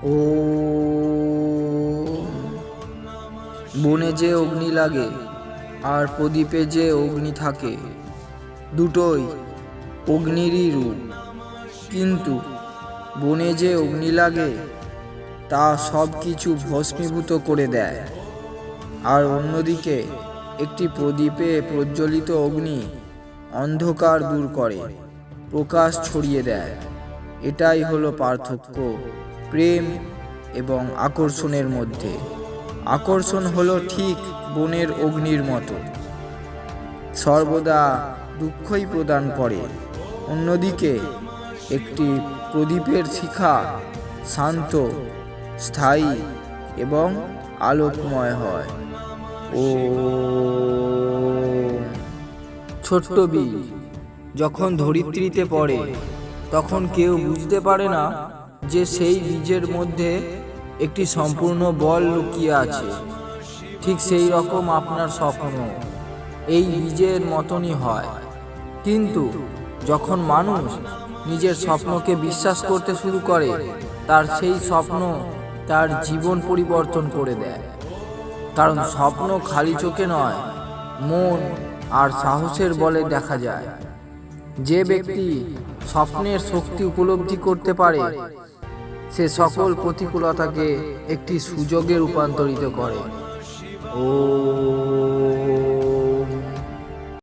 ও বনে যে অগ্নি লাগে আর প্রদীপে যে অগ্নি থাকে, দুটোই অগ্নিরই রূপ। কিন্তু বনে যে অগ্নি লাগে তা সব কিছু ভস্মীভূত করে দেয়, আর অন্যদিকে একটি প্রদীপে প্রজ্বলিত অগ্নি অন্ধকার দূর করে, প্রকাশ ছড়িয়ে দেয়। এটাই হলো পার্থক্য প্রেম এবং আকর্ষণের মধ্যে। আকর্ষণ হলো ঠিক বনের অগ্নির মতো, সর্বদা দুঃখই প্রদান করে। অন্যদিকে একটি প্রদীপের শিখা শান্ত, স্থায়ী এবং আলোকময় হয়। ও ছোট্ট বীজ যখন ধরিত্রীতে পড়ে, তখন কেউ বুঝতে পারে না যে সেই বীজের মধ্যে একটি সম্পূর্ণ বল লুকিয়ে আছে। ঠিক সেই রকম আপনার স্বপ্ন এই বীজের মতনই হয়। কিন্তু যখন মানুষ নিজের স্বপ্নকে বিশ্বাস করতে শুরু করে, তার সেই স্বপ্ন তার জীবন পরিবর্তন করে দেয়। কারণ স্বপ্ন খালি চোখে নয়, মন আর সাহসের বলে দেখা যায়। যে ব্যক্তি স্বপ্নের শক্তি উপলব্ধি করতে পারে, সে সকল প্রতিকূলতাকে একটি সুযোগে রূপান্তরিত করে। ও